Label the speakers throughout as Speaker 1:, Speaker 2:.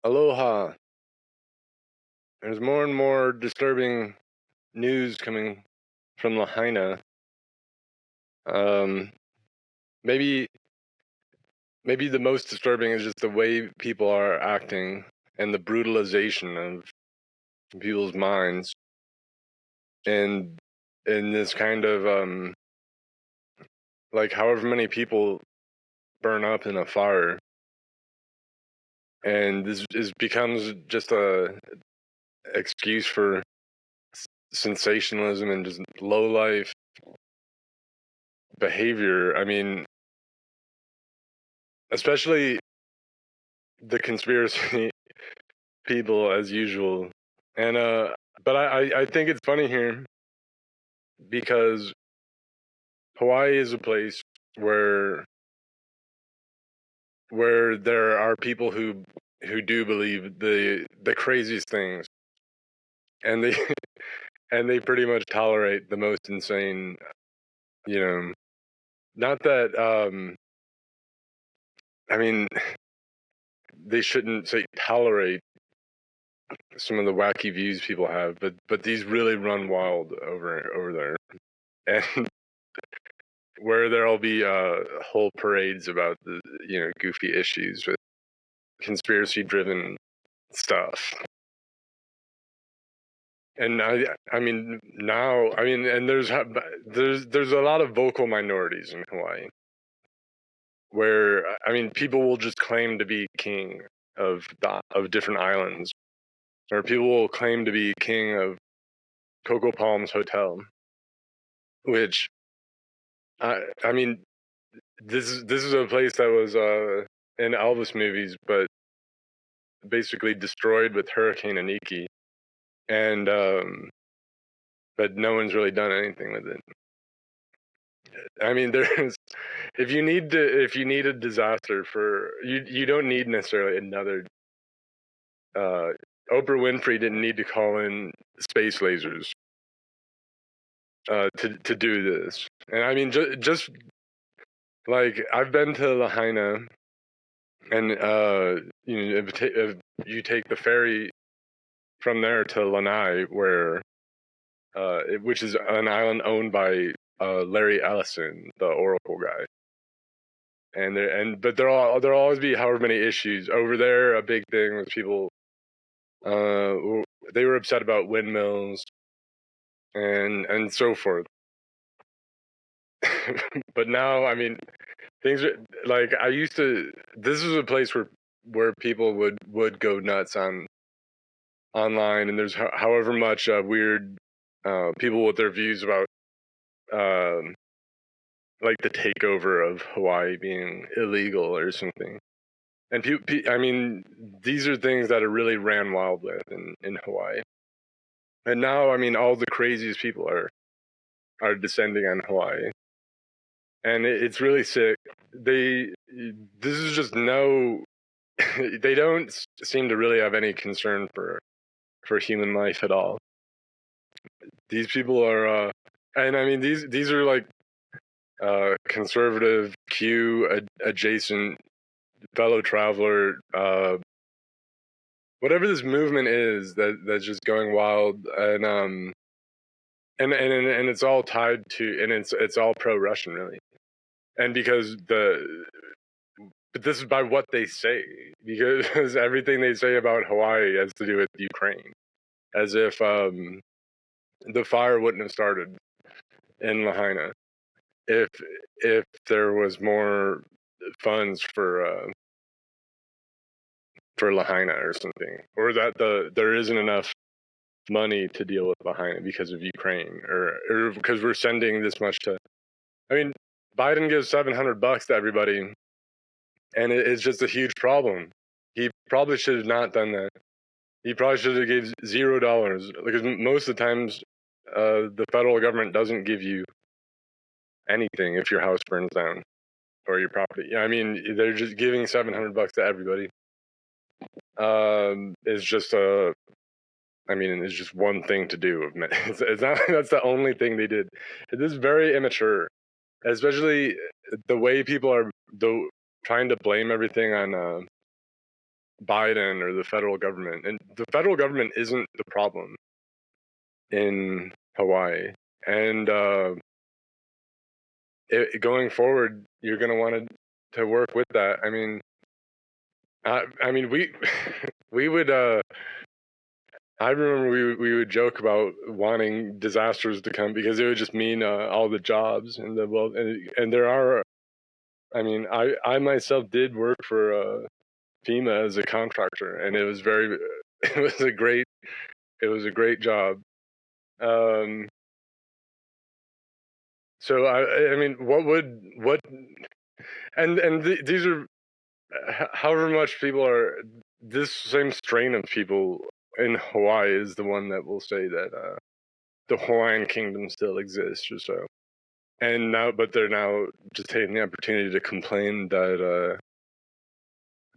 Speaker 1: Aloha. There's more and more disturbing news coming from Lahaina. Um, maybe maybe the most disturbing is just the way people are acting and the brutalization of people's minds, and in this kind of like however many people burn up in a fire, and this is becomes just a excuse for sensationalism and just low life behavior. I mean, especially the conspiracy people as usual. And but I think it's funny here because Hawaii is a place where there are people who do believe the craziest things, and they and they pretty much tolerate the most insane, you know, not that I mean, they shouldn't say tolerate some of the wacky views people have, but these really run wild over there. And where there'll be whole parades about the goofy issues with conspiracy driven stuff. And I mean now I mean and there's a lot of vocal minorities in Hawaii where I mean people will just claim to be king of different islands, or people will claim to be king of Coco Palms Hotel, which I mean this is a place that was in Elvis movies, but basically destroyed with Hurricane Aniki, and but no one's really done anything with it. I mean, there's if you need a disaster for you don't need necessarily another. Uh, Oprah Winfrey didn't need to call in space lasers to do this, and I mean just like I've been to Lahaina, and if you take the ferry from there to Lanai, where which is an island owned by Larry Ellison, the Oracle guy. But there'll always be however many issues over there. A big thing was people they were upset about windmills and so forth. But now, I mean, things are like I used to. This is a place where people would go nuts online, and there's however much weird people with their views about um, like the takeover of Hawaii being illegal or something. And I mean, these are things that are really ran wild with in Hawaii. And now, I mean, all the craziest people are descending on Hawaii, and it's really sick. This is just no. They don't seem to really have any concern for human life at all. These people are, and I mean, these are like conservative Q adjacent fellow traveler, whatever this movement is that's just going wild, and it's all tied to, and it's all pro Russian really, and but this is by what they say, because everything they say about Hawaii has to do with Ukraine, as if the fire wouldn't have started in Lahaina if there was more funds for Lahaina or something, or that there isn't enough money to deal with Lahaina because of Ukraine, or because we're sending this much to. I mean, Biden gives $700 to everybody, and it's just a huge problem. He probably should have not done that. He probably should have gave $0, because most of the times the federal government doesn't give you anything if your house burns down or your property. I mean, they're just giving $700 to everybody. It's just I mean, it's just one thing to do. It's not that's the only thing they did. It is very immature, especially the way people are trying to blame everything on Biden or the federal government. And the federal government isn't the problem in Hawaii. And going forward, you're going to want to work with that. I mean, we we would. I remember we would joke about wanting disasters to come because it would just mean all the jobs and the well, and there are. I mean, I myself did work for FEMA as a contractor, and it was very. It was a great. It was a great job. Um, so I mean, what these are however much people are. This same strain of people in Hawaii is the one that will say that the Hawaiian Kingdom still exists or so. And now, but they're now just taking the opportunity to complain that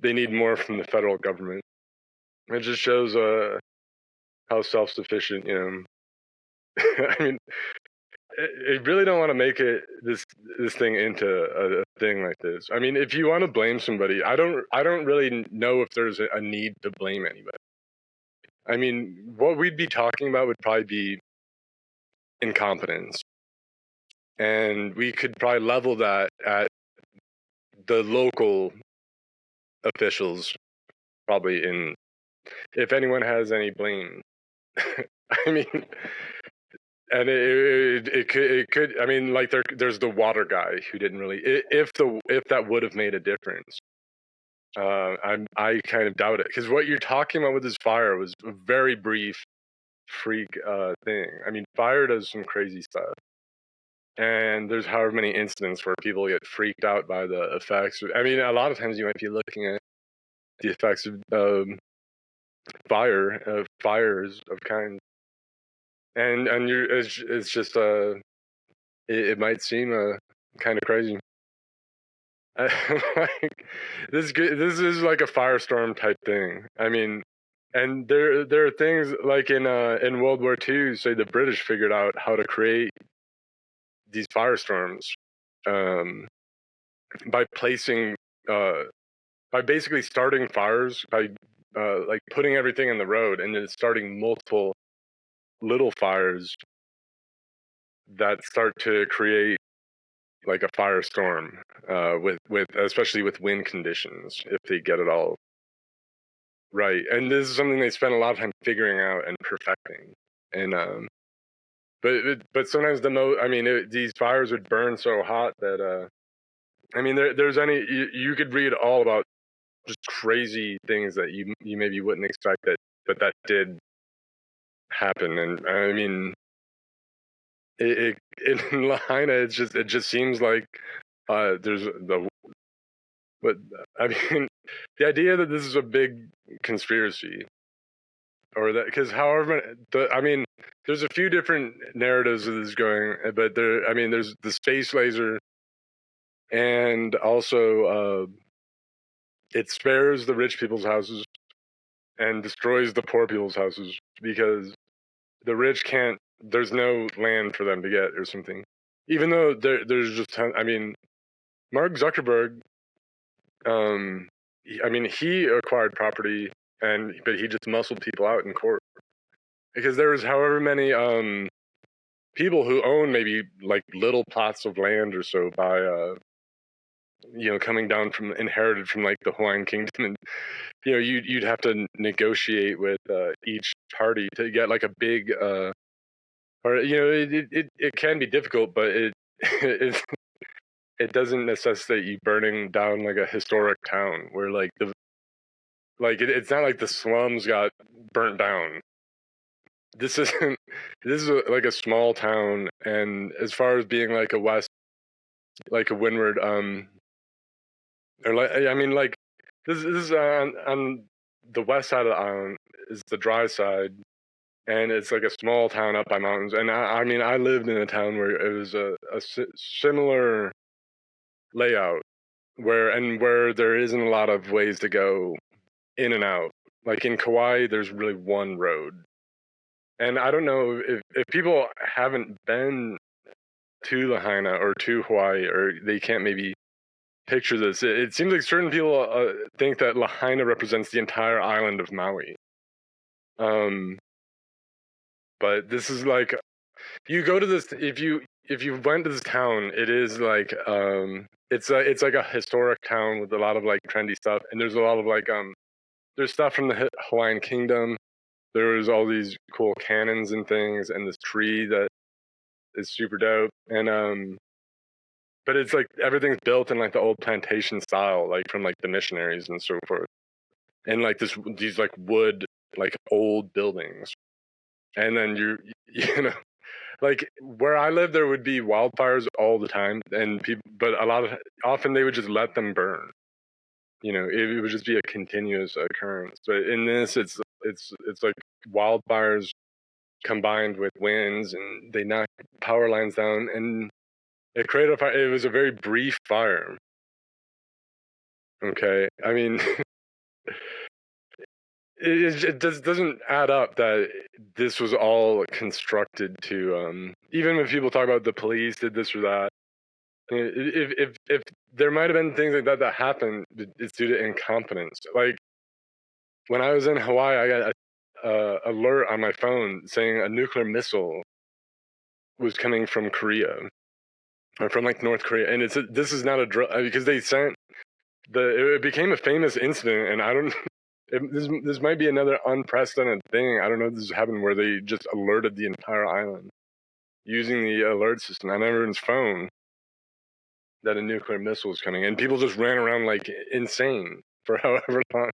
Speaker 1: they need more from the federal government. It just shows how self-sufficient, I mean, I really don't want to make it this thing into a thing like this. I mean, if you want to blame somebody, I don't really know if there's a need to blame anybody. I mean, what we'd be talking about would probably be incompetence, and we could probably level that at the local officials, probably in if anyone has any blame. I mean, and it could. I mean, like there's the water guy who didn't really. If that would have made a difference, I kind of doubt it because what you're talking about with this fire was a very brief freak thing. I mean, fire does some crazy stuff, and there's however many incidents where people get freaked out by the effects. I mean, a lot of times you might be looking at the effects of fires of kind, and it's just it might seem kind of crazy. Like this is like a firestorm type thing. I mean, and there are things like in World War II, say the British figured out how to create these firestorms um, by placing by basically starting fires by like putting everything in the road and then starting multiple little fires that start to create like a firestorm with especially with wind conditions if they get it all right. And this is something they spend a lot of time figuring out and perfecting. And but sometimes I mean these fires would burn so hot that I mean there's you could read all about just crazy things that you maybe wouldn't expect but that did happen. And I mean in Lahaina it just seems like there's the but I mean the idea that this is a big conspiracy or that because however I mean there's a few different narratives of this going, but I mean there's the space laser and also it spares the rich people's houses and destroys the poor people's houses because the rich can't there's no land for them to get or something, even though there's just I mean Mark Zuckerberg I mean he acquired property but he just muscled people out in court because there was however many people who own maybe like little plots of land or so by coming down from inherited from like the Hawaiian Kingdom, and you'd have to negotiate with each party to get like a big or it can be difficult, but it it doesn't necessitate you burning down like a historic town where like it's not like the slums got burnt down. This isn't this is like a small town, and as far as being like a windward or like I mean like this is on the west side of the island is the dry side, and it's like a small town up by mountains. And I mean I lived in a town where it was a similar layout where there isn't a lot of ways to go in and out. Like in Kauai there's really one road. And I don't know if people haven't been to Lahaina or to Hawaii, or they can't maybe picture this. It seems like certain people think that Lahaina represents the entire island of Maui. But this is like, you go to this, if you went to this town, it is like it's like a historic town with a lot of like trendy stuff, and there's a lot of like there's stuff from the Hawaiian Kingdom. There's all these cool cannons and things, and this tree that is super dope. And but it's like everything's built in like the old plantation style, like from like the missionaries and so forth, and like these like wood, like old buildings. And then you know, like where I live, there would be wildfires all the time, and people, but often they would just let them burn. You know, it would just be a continuous occurrence. But in this, it's like wildfires combined with winds, and they knock power lines down, and it created a fire. It was a very brief fire. Okay, I mean, it just doesn't add up that this was all constructed to. Even when people talk about the police did this or that, if there might have been things like that that happened, it's due to incompetence. Like when I was in Hawaii, I got a alert on my phone saying a nuclear missile was coming from Korea or from like North Korea, and this is not a because they sent it became a famous incident, and I don't. This might be another unprecedented thing. I don't know if this happened where they just alerted the entire island using the alert system on everyone's phone that a nuclear missile was coming, and people just ran around like insane for however long,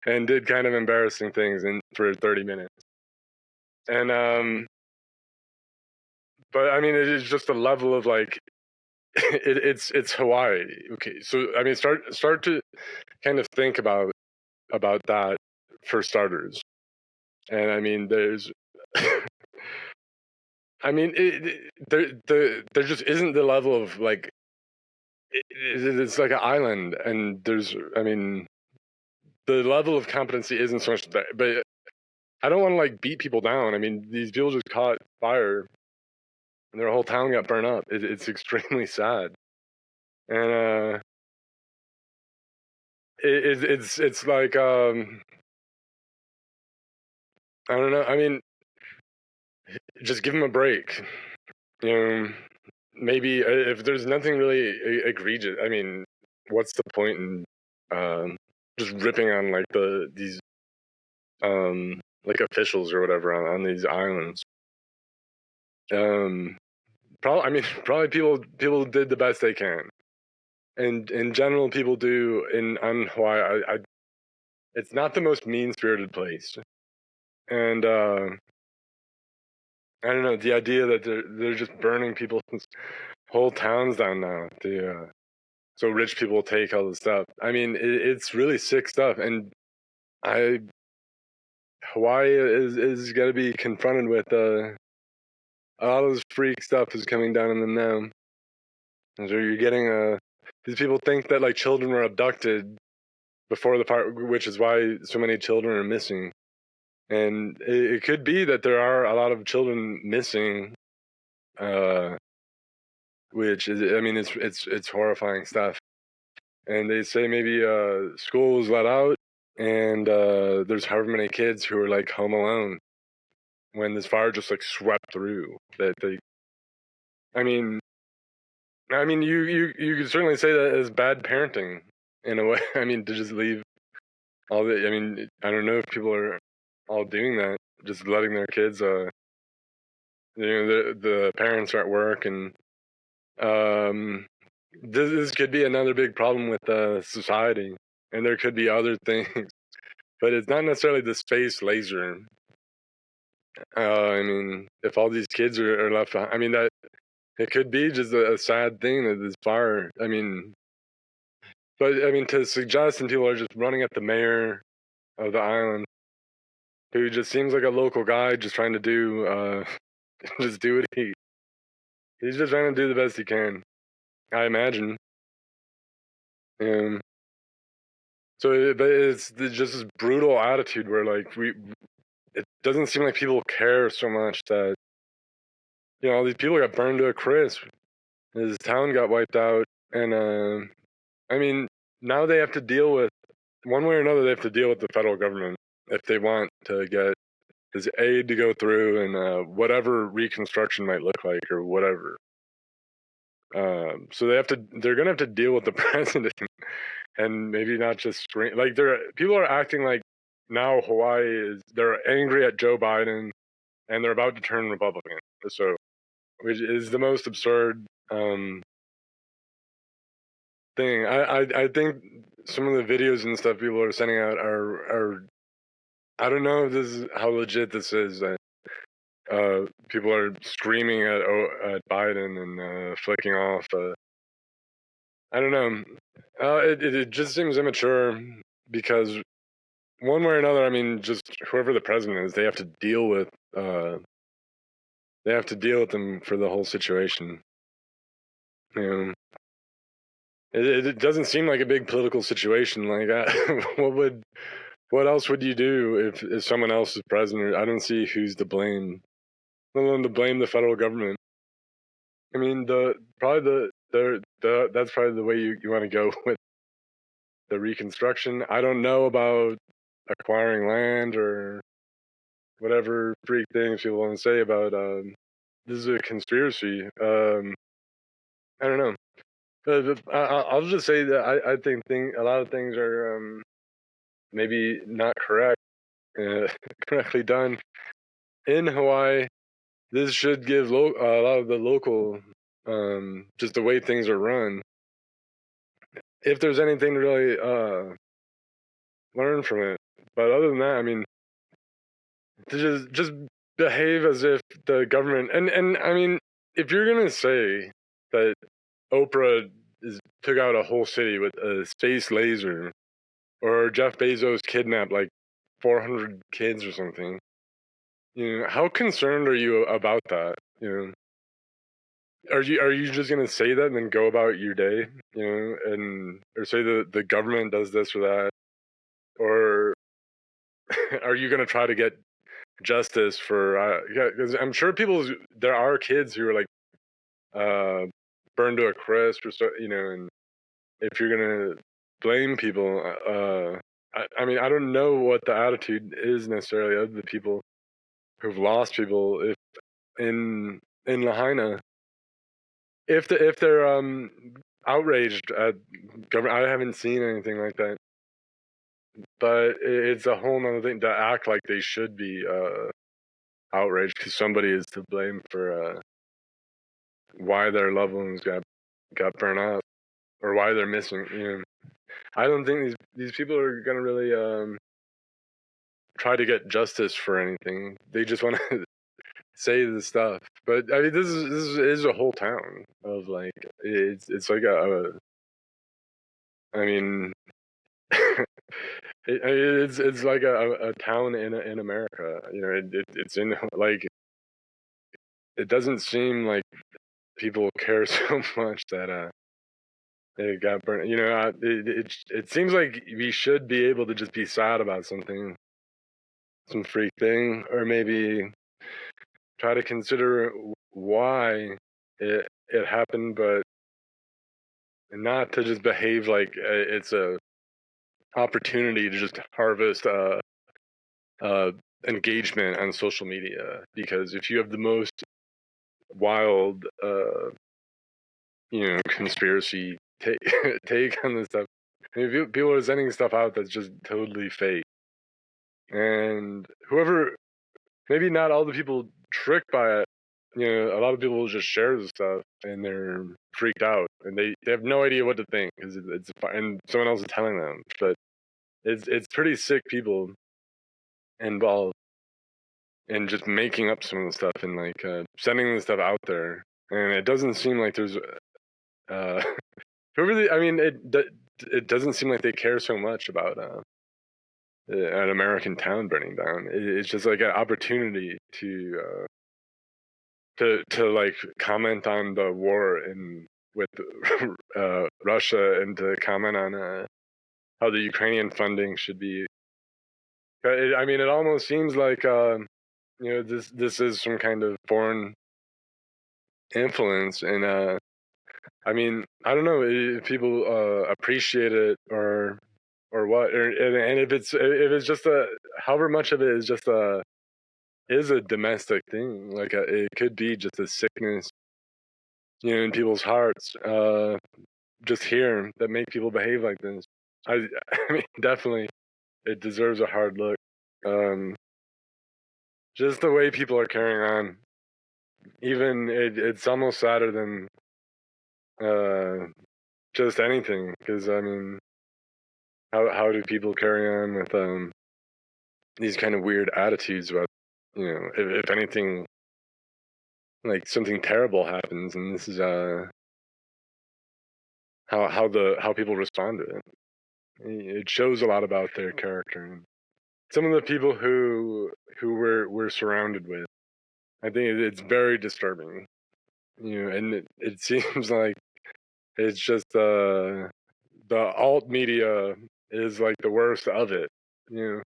Speaker 1: and did kind of embarrassing things for 30 minutes. And but I mean, it is just a level of like it's Hawaii. Okay, so I mean, start to kind of think about that for starters. And I mean, there's, I mean, there just isn't the level of like, it's like an island, and there's, I mean, the level of competency isn't so much there, but I don't want to like beat people down. I mean, these people just caught fire, and their whole town got burned up. It's extremely sad, and it's like I don't know. I mean, just give them a break. You know, maybe if there's nothing really egregious, I mean, what's the point in just ripping on like these like officials or whatever on these islands? Probably, I mean, probably people did the best they can, and in general, people do on Hawaii. It's not the most mean-spirited place, and I don't know, the idea that they're just burning people's whole towns down now. So rich people take all the stuff. I mean, it's really sick stuff, and I Hawaii is going to be confronted with a lot of this freak stuff is coming down on them now. And so you're getting these people think that like children were abducted before the fire, which is why so many children are missing. And it could be that there are a lot of children missing, which is, I mean, it's horrifying stuff. And they say maybe school was let out, and there's however many kids who are like home alone when this fire just like swept through. That they, I mean, you could certainly say that as bad parenting in a way. I mean, to just leave all the. I mean, I don't know if people are all doing that, just letting their kids. You know, the parents are at work, and um, this could be another big problem with society, and there could be other things, but it's not necessarily the space laser. I mean, if all these kids are left behind, I mean that it could be just a sad thing that this fire. I mean, but I mean to suggest and people are just running at the mayor of the island, who just seems like a local guy, just trying to do just do what he's just trying to do the best he can. I imagine. Um. But it's just this brutal attitude where like it doesn't seem like people care so much that all these people got burned to a crisp. His town got wiped out, and I mean, now they have to deal with, one way or another, they have to deal with the federal government if they want to get this aid to go through and whatever reconstruction might look like or whatever. So they're gonna have to deal with the president and maybe not just scream. Like people are acting like now they're angry at Joe Biden and they're about to turn Republican. So, which is the most absurd thing. I think some of the videos and stuff people are sending out are I don't know if this is how legit this is. People are screaming at Biden and flicking off. I don't know. It just seems immature because one way or another, I mean, just whoever the president is, they have to deal with them for the whole situation. You know, it doesn't seem like a big political situation like that. What else would you do if someone else is president? I don't see who's to blame. Let alone to blame the federal government. I mean, that's probably the way you want to go with the reconstruction. I don't know about acquiring land or whatever freak things people want to say about this is a conspiracy. I don't know. I'll just say that I think a lot of things are maybe not correctly done in Hawaii. This should give a lot of the local, just the way things are run. If there's anything to really learn from it, but other than that, I mean, to just behave as if the government and I mean, if you're gonna say that Oprah took out a whole city with a space laser, or Jeff Bezos kidnapped like 400 kids or something, you know, how concerned are you about that? You know, are you just gonna say that and then go about your day? You know, and or say that the government does this or that, or are you gonna try to get justice for? Yeah, because I'm sure there are kids who are like uh, burned to a crisp or so, you know, and if you're gonna blame people, I mean, I don't know what the attitude is necessarily of the people who've lost people if in Lahaina, if they're outraged at government. I haven't seen anything like that, but it's a whole nother thing to act like they should be outraged because somebody is to blame for why their loved ones got burned up or why they're missing. You know, I don't think these people are gonna really try to get justice for anything. They just want to say the stuff. But I mean, this is a whole town of like it's like I mean, it's like a town in America. You know, it's in like it doesn't seem like people care so much that it got burned. You know, it seems like we should be able to just be sad about something, some freak thing, or maybe try to consider why it happened, but not to just behave like it's a opportunity to just harvest uh, engagement on social media. Because if you have the most wild, conspiracy take take on this stuff, I mean, people are sending stuff out that's just totally fake, and whoever, maybe not all the people tricked by it. You know, a lot of people just share the stuff and they're freaked out and they have no idea what to think because and someone else is telling them. But it's pretty sick people involved in just making up some of the stuff and like sending the stuff out there. And it doesn't seem like there's whoever I mean, it doesn't seem like they care so much about an American town burning down. It's just like an opportunity to like comment on the war with Russia and to comment on how the Ukrainian funding should be. I mean, it almost seems like this is some kind of foreign influence, and I mean, I don't know if people appreciate it or what, and if it's just a however much of it is just a is a domestic thing, like it could be just a sickness, in people's hearts, just here that make people behave like this. I I mean, definitely, it deserves a hard look. Um, just the way people are carrying on, even it's almost sadder than uh just anything, because I mean, how do people carry on with these kind of weird attitudes about, if anything, like something terrible happens, and this is how people respond to it. It shows a lot about their character. And some of the people who we're surrounded with, I think it's very disturbing. And it seems like it's just the alt media is like the worst of it. You know,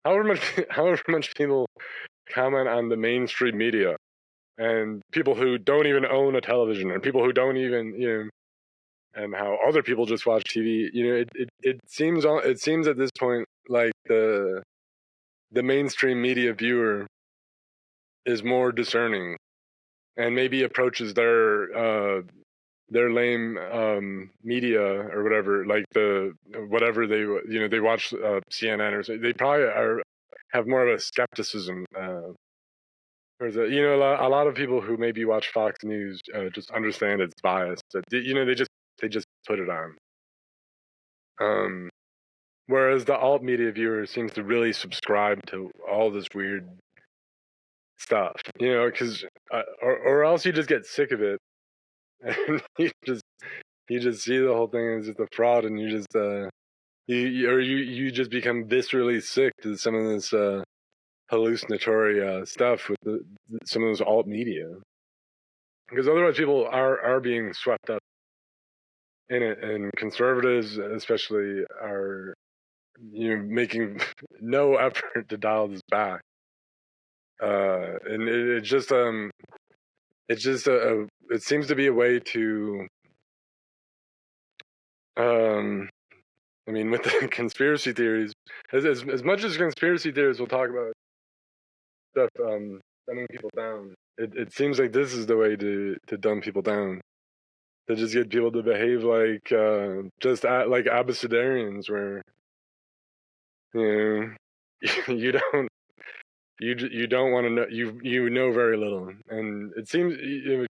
Speaker 1: however much however much people comment on the mainstream media and people who don't even own a television and people who don't even and how other people just watch TV. It seems at this point like the mainstream media viewer is more discerning and maybe approaches their lame media or whatever, like the whatever they watch CNN or so. They probably have more of a skepticism. Or a lot of people who maybe watch Fox News just understand it's biased. They just put it on. Um, Whereas the alt media viewer seems to really subscribe to all this weird stuff, because or else you just get sick of it, and you just see the whole thing as just a fraud, and you just you just become viscerally sick to some of this hallucinatory stuff with some of those alt media, because otherwise people are being swept up in it, and conservatives especially are making no effort to dial this back. And it's just it seems to be a way to I mean, with the conspiracy theories, as much as conspiracy theories will talk about stuff dumbing people down, it seems like this is the way to dumb people down, to just get people to behave like like abecedarians, where you know you don't you don't want to know, you know very little. And it seems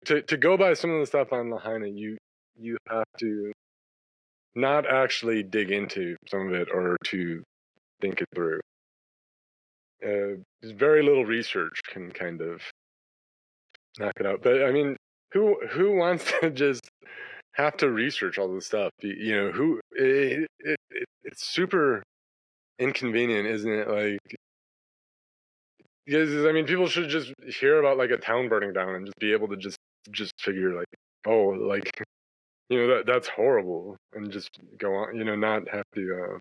Speaker 1: to go by some of the stuff on Lahaina, you have to not actually dig into some of it or to think it through. Very little research can kind of knock it out. But I mean, who wants to just have to research all this stuff? Who it's super inconvenient, isn't it? Like, because I mean, people should just hear about like a town burning down and just be able to just figure like, oh, like that's horrible, and just go on. Not have to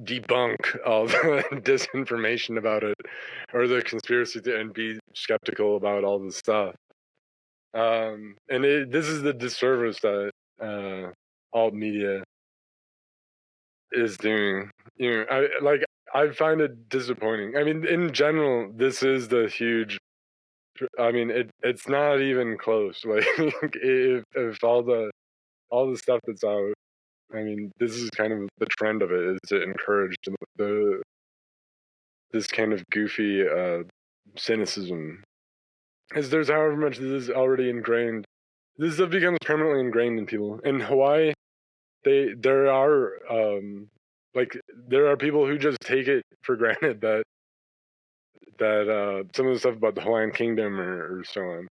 Speaker 1: debunk all the disinformation about it or the conspiracy and be skeptical about all this stuff. And this is the disservice that alt media is doing. I find it disappointing. I mean, in general, this is the huge. I mean, it's not even close. Like, if all the stuff that's out, I mean, this is kind of the trend of it, is to encourage this kind of goofy cynicism. As there's however much this is already ingrained, this stuff becomes permanently ingrained in people. In Hawaii, there are there are people who just take it for granted that some of the stuff about the Hawaiian Kingdom or so on,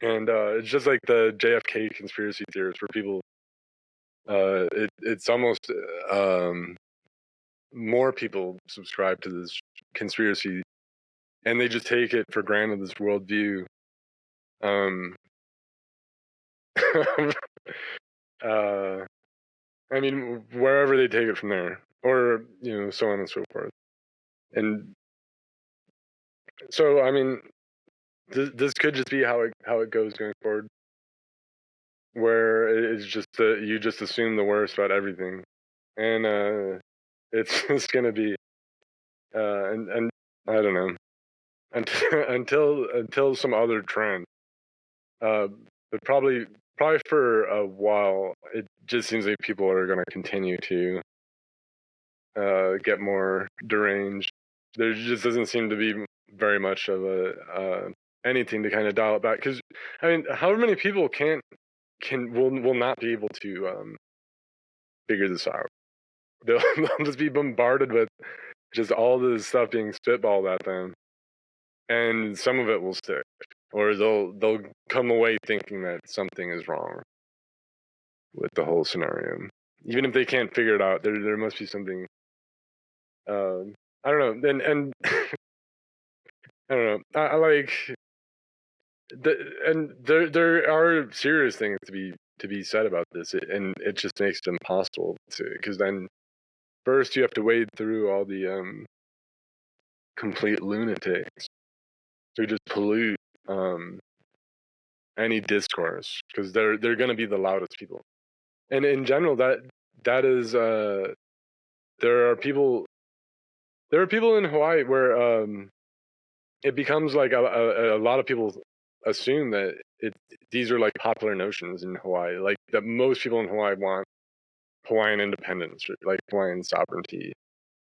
Speaker 1: and it's just like the JFK conspiracy theorists, where people it's almost more people subscribe to this conspiracy, and they just take it for granted, this worldview. Um, uh, I mean, wherever they take it from there, or so on and so forth. And so, I mean, this could just be how it goes going forward. where it's just you just assume the worst about everything, and it's just gonna be and I don't know until some other trend. Uh, but probably for a while, it just seems like people are gonna continue to get more deranged. There just doesn't seem to be very much of a anything to kind of dial it back. Because I mean, however many people will not be able to figure this out. They'll just be bombarded with just all this stuff being spitballed at them, and some of it will stick, or they'll come away thinking that something is wrong with the whole scenario, even if they can't figure it out. There must be something. I don't know. And I don't know. I like and there are serious things to be said about this, and it just makes it impossible to, because then first you have to wade through all the complete lunatics who just pollute um, any discourse, because they're going to be the loudest people. And in general, that is there are people in Hawaii where it becomes like a lot of people assume that these are like popular notions in Hawaii, like that most people in Hawaii want Hawaiian independence, or like Hawaiian sovereignty,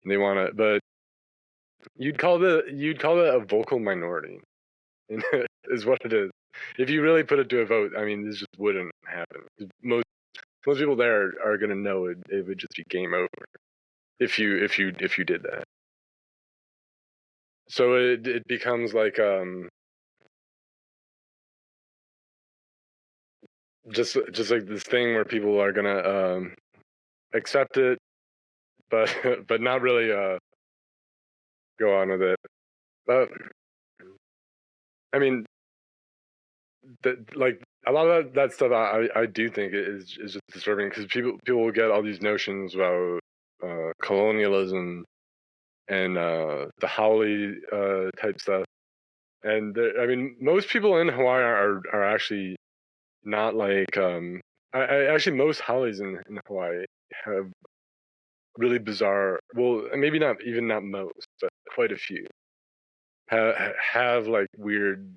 Speaker 1: and they want to, but you'd call it a vocal minority, is what it is. If you really put it to a vote, I mean, this just wouldn't happen. Most people there are gonna know it would just be game over if you did that. So it becomes like just like this thing where people are gonna accept it, but but not really go on with it. But I mean, like a lot of that stuff, I do think is just disturbing, because people will get all these notions about colonialism and the Howley type stuff, and I mean, most people in Hawaii are actually not like I actually, most Howleys in Hawaii have really bizarre, well, maybe not most, but quite a few have like weird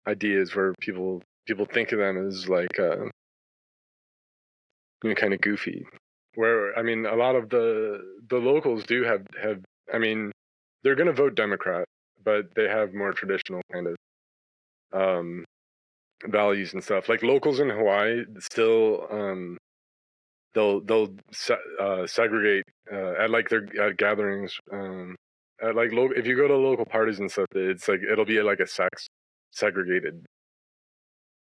Speaker 1: ideas where people think of them as like kind of goofy. Where I mean, a lot of the locals do have I mean, they're gonna vote Democrat, but they have more traditional kind of um, values and stuff. Like locals in Hawaii still they'll segregate at like their at gatherings. At like if you go to local parties and stuff, it's like it'll be like a sex segregated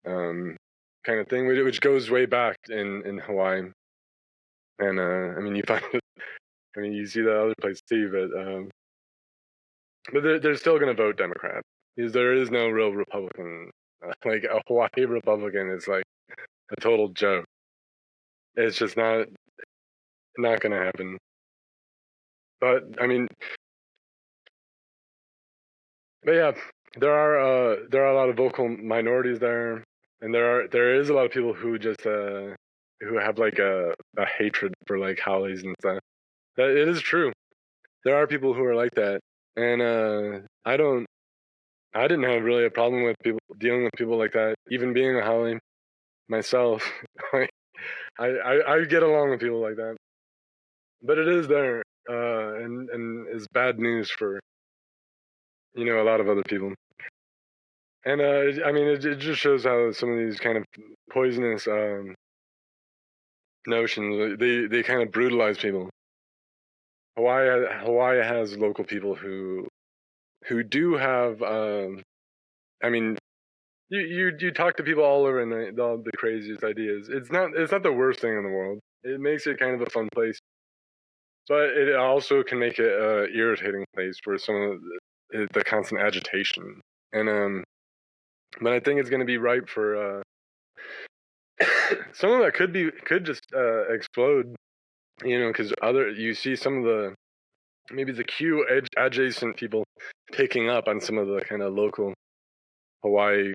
Speaker 1: um, kind of thing, which goes way back in Hawaii. And I mean, you find it, I mean, you see that other place too, but they're still going to vote Democrat, because there is no real Republican. Like a Hawaii Republican is like a total joke. It's just not going to happen. But I mean, but yeah, there are a lot of vocal minorities there, and there is a lot of people who just who have like a hatred for like Howleys and stuff. That it is true. There are people who are like that, and I didn't have really a problem with people dealing with people like that, even being a Howley myself. Like I get along with people like that, but it is there, and is bad news for a lot of other people. And I mean, it just shows how some of these kind of poisonous notions, they kind of brutalize people. Hawaii has local people who do have I mean, you talk to people all over, and all the craziest ideas. It's not the worst thing in the world. It makes it kind of a fun place, but it also can make it irritating place for some of the constant agitation. And but I think it's going to be ripe for some of that could just explode. Because you see some of the maybe the Q adjacent people picking up on some of the kind of local Hawaii,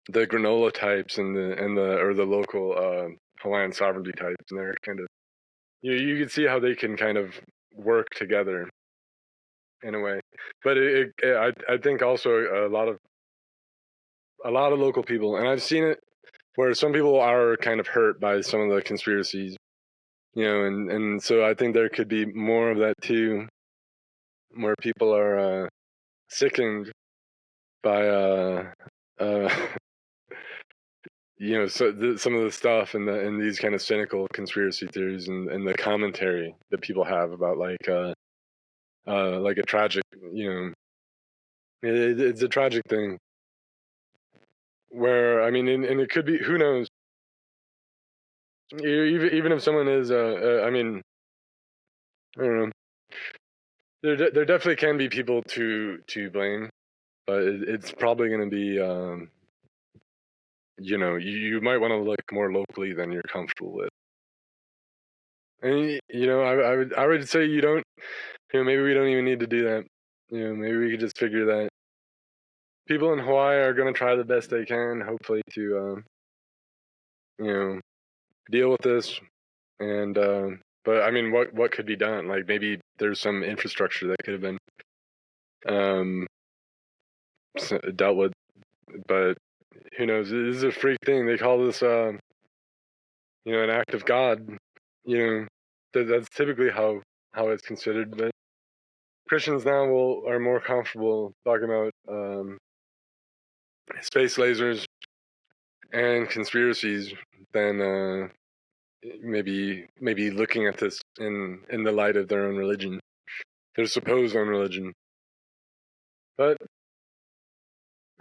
Speaker 1: the granola types and the local Hawaiian sovereignty types, and they're kind of you can see how they can kind of work together in a way. But I think also a lot of local people, and I've seen it where some people are kind of hurt by some of the conspiracies, and so I think there could be more of that too, where people are sickened by uh some of the stuff and these kind of cynical conspiracy theories and the commentary that people have about like a tragic, it's a tragic thing where I mean and it could be, who knows, even if someone is I mean, I don't know, there definitely can be people to blame, but it's probably going to be you might want to look more locally than you're comfortable with. And I would say you don't, maybe we don't even need to do that. Maybe we could just figure that people in Hawaii are going to try the best they can, hopefully, to deal with this. And but I mean, what could be done? Like maybe there's some infrastructure that could have been um dealt with, but who knows? This is a freak thing. They call this an act of God. You know, that's typically how it's considered. But Christians now are more comfortable talking about space lasers and conspiracies than maybe looking at this in the light of their own religion, their supposed own religion. But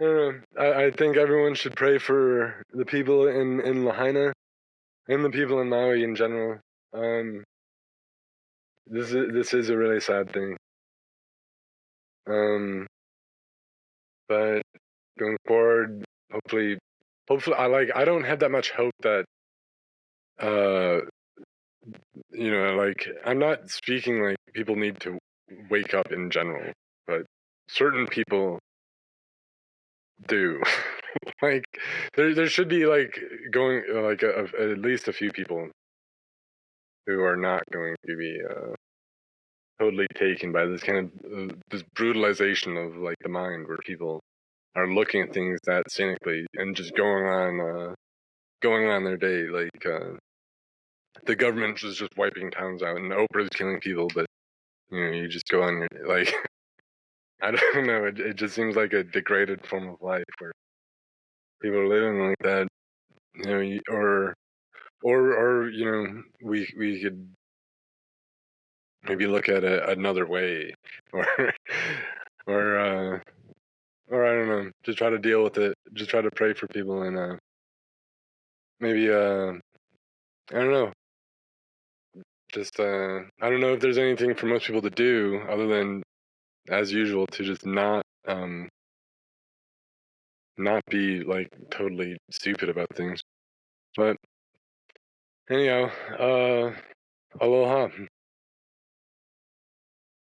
Speaker 1: I don't know. I think everyone should pray for the people in Lahaina and the people in Maui in general. Um, this is a really sad thing. Um, but going forward, hopefully, I don't have that much hope that uh like I'm not speaking like people need to wake up in general, but certain people do. Like there should be like going like at least a few people who are not going to be totally taken by this kind of this brutalization of like the mind, where people are looking at things that cynically and just going on their day like the government is just wiping towns out and Oprah's killing people, but you just go on your like I don't know, it just seems like a degraded form of life where people are living like that, or we could maybe look at another way, or or or I don't know, just try to deal with it, just try to pray for people, and maybe I don't know, just I don't know if there's anything for most people to do other than, as usual, to just not be like totally stupid about things. But anyhow, aloha.